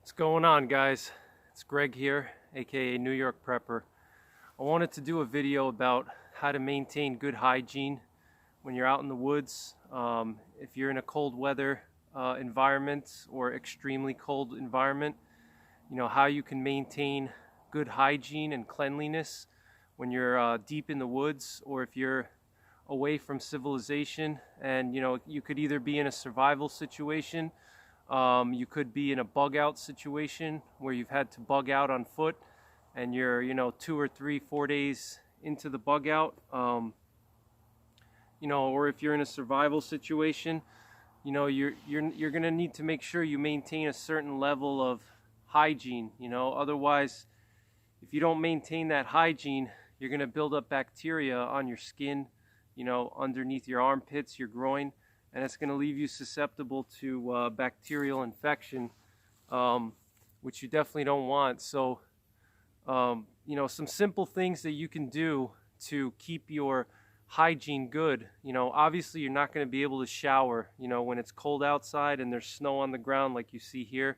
What's going on, guys? It's Greg here, aka New York Prepper. I wanted to do a video about how to maintain good hygiene when you're out in the woods. If you're in a cold weather environment or extremely cold environment, how you can maintain good hygiene and cleanliness when you're deep in the woods, or if you're away from civilization. And you could either be in a survival situation. You could be in a bug out situation where you've had to bug out on foot and you're 2 or 3 4 days into the bug out, or if you're in a survival situation, you're gonna need to make sure you maintain a certain level of hygiene. Otherwise, if you don't maintain that hygiene, you're gonna build up bacteria on your skin, underneath your armpits, your groin, and it's going to leave you susceptible to bacterial infection, which you definitely don't want. So, some simple things that you can do to keep your hygiene good. Obviously you're not going to be able to shower, when it's cold outside and there's snow on the ground like you see here.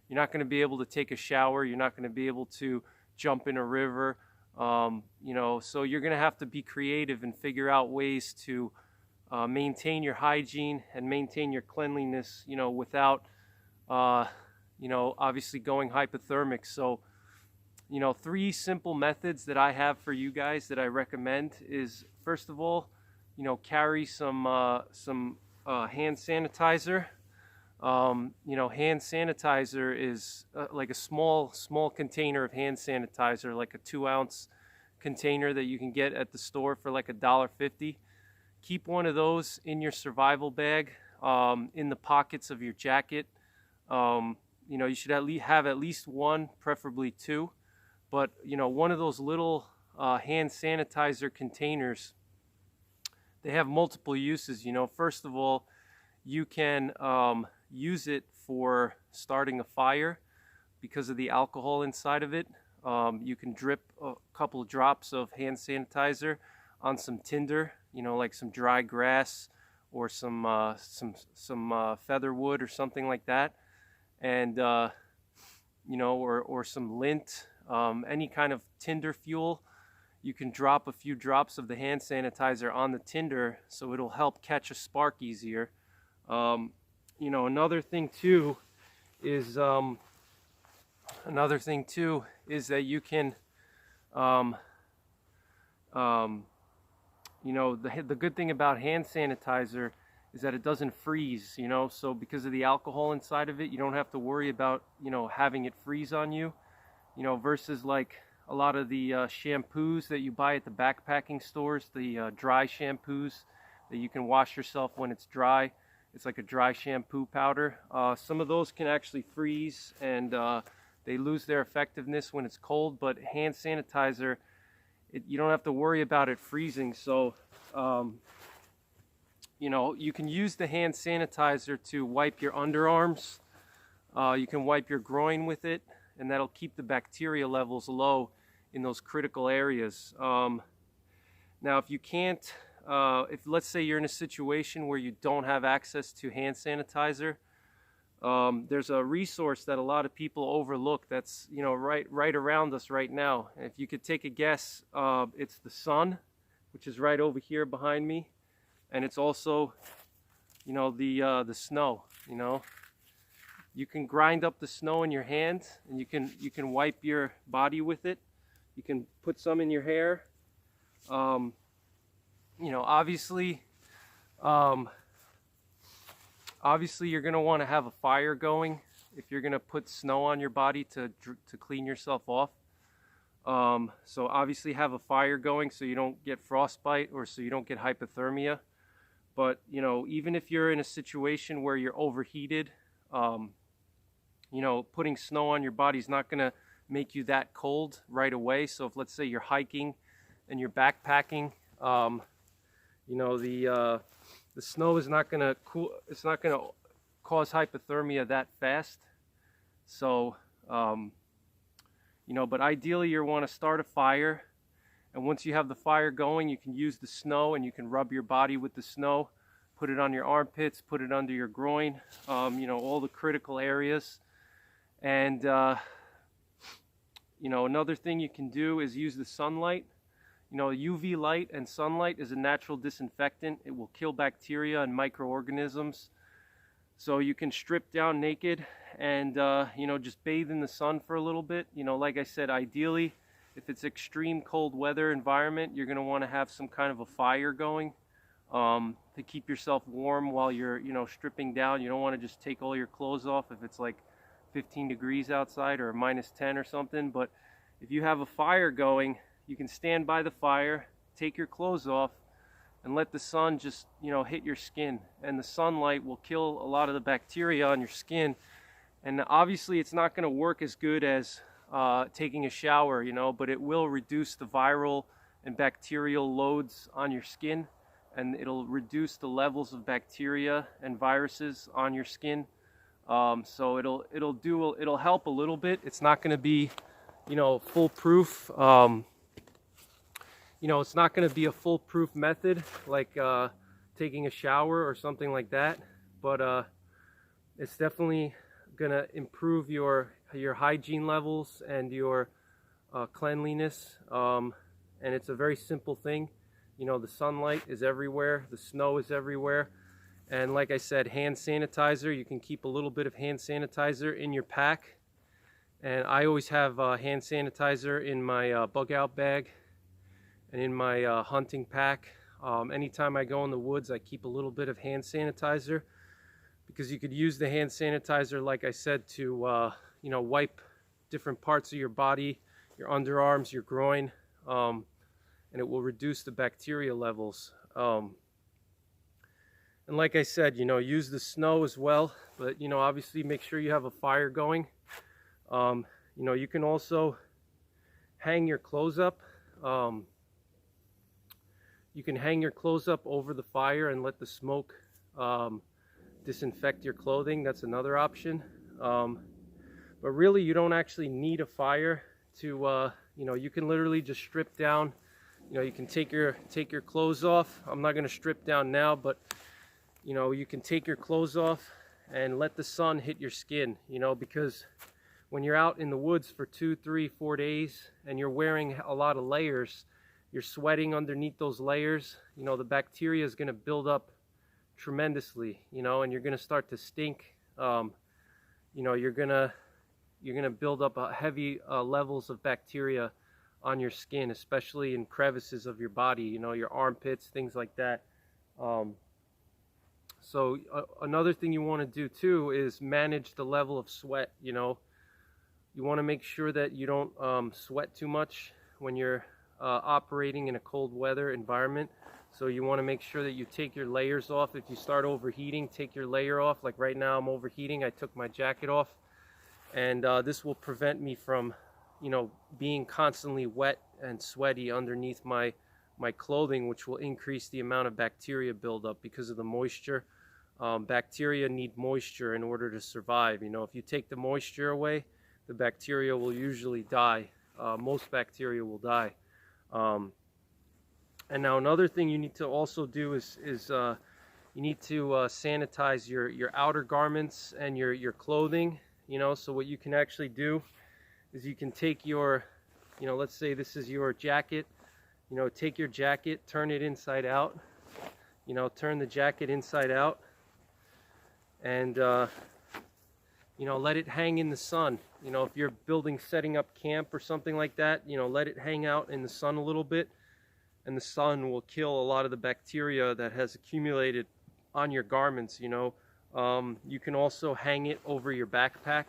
You're not going to be able to take a shower. You're not going to be able to jump in a river. So you're going to have to be creative and figure out ways to maintain your hygiene and maintain your cleanliness, without, obviously going hypothermic. So, 3 simple methods that I have for you guys that I recommend is, first of all, carry some hand sanitizer. Hand sanitizer is like a small container of hand sanitizer, like a 2-ounce container that you can get at the store for like $1.50. Keep one of those in your survival bag, in the pockets of your jacket. You should have at least one, preferably 2. But, one of those little hand sanitizer containers, they have multiple uses. First of all, you can use it for starting a fire because of the alcohol inside of it. You can drip a couple of drops of hand sanitizer on some tinder, like some dry grass or some feather wood or something like that, and or some lint, any kind of tinder fuel. You can drop a few drops of the hand sanitizer on the tinder, so it'll help catch a spark easier. Another thing too is that you can the good thing about hand sanitizer is that it doesn't freeze, so because of the alcohol inside of it, you don't have to worry about, having it freeze on you, versus like a lot of the shampoos that you buy at the backpacking stores, the dry shampoos that you can wash yourself when it's dry. It's like a dry shampoo powder. Some of those can actually freeze, and they lose their effectiveness when it's cold, but hand sanitizer, you don't have to worry about it freezing. So, you can use the hand sanitizer to wipe your underarms. You can wipe your groin with it, and that'll keep the bacteria levels low in those critical areas. Now, if you can't, if let's say you're in a situation where you don't have access to hand sanitizer, there's a resource that a lot of people overlook that's right around us right now. If you could take a guess, it's the sun, which is right over here behind me, and it's also the snow. You can grind up the snow in your hand, and you can wipe your body with it. You can put some in your hair. Obviously you're going to want to have a fire going if you're going to put snow on your body to clean yourself off. So obviously have a fire going so you don't get frostbite or so you don't get hypothermia. But even if you're in a situation where you're overheated, putting snow on your body is not going to make you that cold right away. So if, let's say, you're hiking and you're backpacking, the snow is not going to cool. It's not going to cause hypothermia that fast. So, but ideally you want to start a fire, and once you have the fire going, you can use the snow and you can rub your body with the snow, put it on your armpits, put it under your groin, all the critical areas. And you know, another thing you can do is use the sunlight. You know, UV light and sunlight is a natural disinfectant. It will kill bacteria and microorganisms. So you can strip down naked and you know, just bathe in the sun for a little bit. You know, like I said, ideally, if it's extreme cold weather environment, you're going to want to have some kind of a fire going to keep yourself warm while you're, you know, stripping down. You don't want to just take all your clothes off if it's like 15 degrees outside or -10 or something. But if you have a fire going, you can stand by the fire, take your clothes off, and let the sun just, you know, hit your skin. And the sunlight will kill a lot of the bacteria on your skin. And obviously it's not going to work as good as taking a shower, you know, but it will reduce the viral and bacterial loads on your skin, and it'll reduce the levels of bacteria and viruses on your skin. So it'll help a little bit. It's not going to be, you know, foolproof. You know, it's not going to be a foolproof method like taking a shower or something like that, but it's definitely going to improve your hygiene levels and your cleanliness. And it's a very simple thing. You know, the sunlight is everywhere, the snow is everywhere. And like I said, hand sanitizer, you can keep a little bit of hand sanitizer in your pack. And I always have hand sanitizer in my bug out bag and in my hunting pack. Anytime I go in the woods, I keep a little bit of hand sanitizer, because you could use the hand sanitizer, like I said, to you know, wipe different parts of your body, your underarms, your groin, and it will reduce the bacteria levels. And like I said, you know, use the snow as well, but, you know, obviously make sure you have a fire going. You know, you can also hang your clothes up. You can hang your clothes up over the fire and let the smoke disinfect your clothing. That's another option. But really, you don't actually need a fire to, you know, you can literally just strip down. You know, you can take your clothes off. I'm not going to strip down now, but, you know, you can take your clothes off and let the sun hit your skin, you know, because when you're out in the woods for 2, 3, 4 days and you're wearing a lot of layers, you're sweating underneath those layers, you know, the bacteria is going to build up tremendously, you know, and you're going to start to stink. You know, you're going to build up heavy levels of bacteria on your skin, especially in crevices of your body, you know, your armpits, things like that. So another thing you want to do too is manage the level of sweat. You know, you want to make sure that you don't sweat too much when you're operating in a cold weather environment. So you want to make sure that you take your layers off. If you start overheating, take your layer off. Like right now I'm overheating, I took my jacket off, and this will prevent me from, you know, being constantly wet and sweaty underneath my clothing, which will increase the amount of bacteria buildup because of the moisture. Bacteria need moisture in order to survive. You know, if you take the moisture away, the bacteria will usually die. Most bacteria will die. And now another thing you need to also do is you need to sanitize your outer garments and your clothing. You know, so what you can actually do is you can take your, you know, let's say this is your jacket. You know, take your jacket, turn it inside out. You know, turn the jacket inside out, and you know, let it hang in the sun. You know, if you're setting up camp or something like that, you know, let it hang out in the sun a little bit, and the sun will kill a lot of the bacteria that has accumulated on your garments. You know, you can also hang it over your backpack.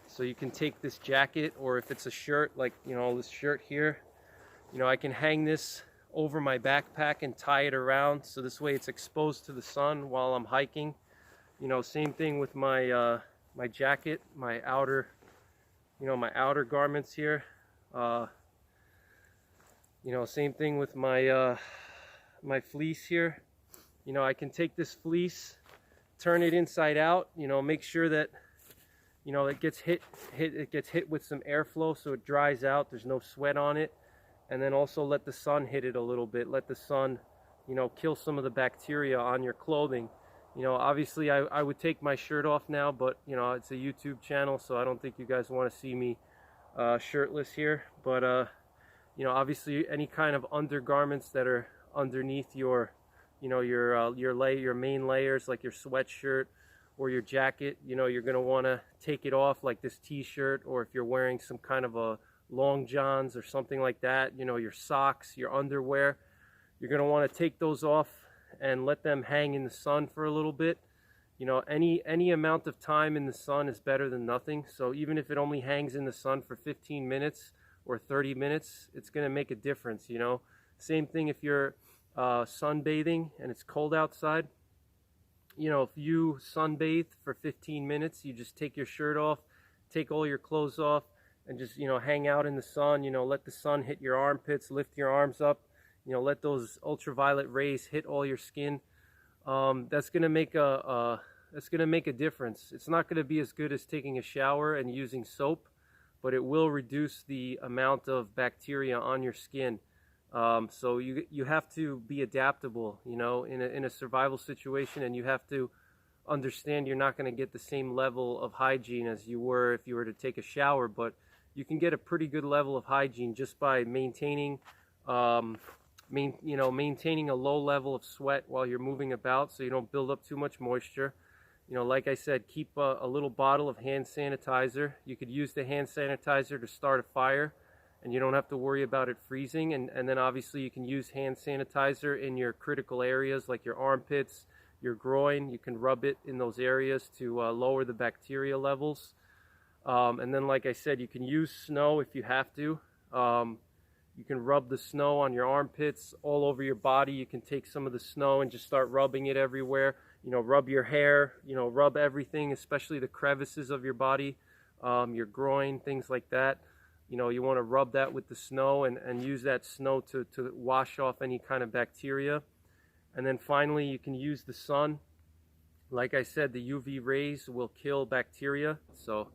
So you can take this jacket, or if it's a shirt, like, you know, this shirt here, you know, I can hang this over my backpack and tie it around, so this way it's exposed to the sun while I'm hiking. You know, same thing with my my jacket, my outer, you know, my outer garments here. You know, same thing with my my fleece here. You know, I can take this fleece, turn it inside out, you know, make sure that, you know, it gets hit with some airflow so it dries out, there's no sweat on it. And then also let the sun hit it a little bit. Let the sun, you know, kill some of the bacteria on your clothing. You know, obviously I would take my shirt off now, but you know, it's a YouTube channel, so I don't think you guys want to see me shirtless here. But you know, obviously any kind of undergarments that are underneath your, you know, your main layers, like your sweatshirt or your jacket, you know, you're going to want to take it off, like this t-shirt, or if you're wearing some kind of a long johns or something like that, you know, your socks, your underwear, you're going to want to take those off and let them hang in the sun for a little bit. You know, any amount of time in the sun is better than nothing. So even if it only hangs in the sun for 15 minutes or 30 minutes, it's going to make a difference, you know. Same thing if you're sunbathing and it's cold outside. You know, if you sunbathe for 15 minutes, you just take your shirt off, take all your clothes off, and just, you know, hang out in the sun. You know, let the sun hit your armpits, lift your arms up, you know, let those ultraviolet rays hit all your skin. That's gonna make a difference. It's not gonna be as good as taking a shower and using soap, but it will reduce the amount of bacteria on your skin. So you have to be adaptable, you know, in a survival situation, and you have to understand you're not going to get the same level of hygiene as you were if you were to take a shower, but you can get a pretty good level of hygiene just by maintaining, maintaining a low level of sweat while you're moving about, so you don't build up too much moisture. You know, like I said, keep a little bottle of hand sanitizer. You could use the hand sanitizer to start a fire, and you don't have to worry about it freezing. And then obviously you can use hand sanitizer in your critical areas like your armpits, your groin. You can rub it in those areas to lower the bacteria levels. And then, like I said, you can use snow if you have to. You can rub the snow on your armpits, all over your body. You can take some of the snow and just start rubbing it everywhere. You know, rub your hair, you know, rub everything, especially the crevices of your body, your groin, things like that. You know, you want to rub that with the snow and use that snow to wash off any kind of bacteria. And then finally, you can use the sun. Like I said, the UV rays will kill bacteria. So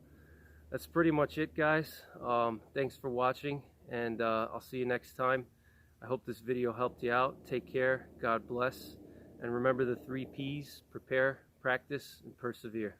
that's pretty much it, guys. Thanks for watching, and I'll see you next time. I hope this video helped you out. Take care. God bless. And remember the 3 Ps: prepare, practice, and persevere.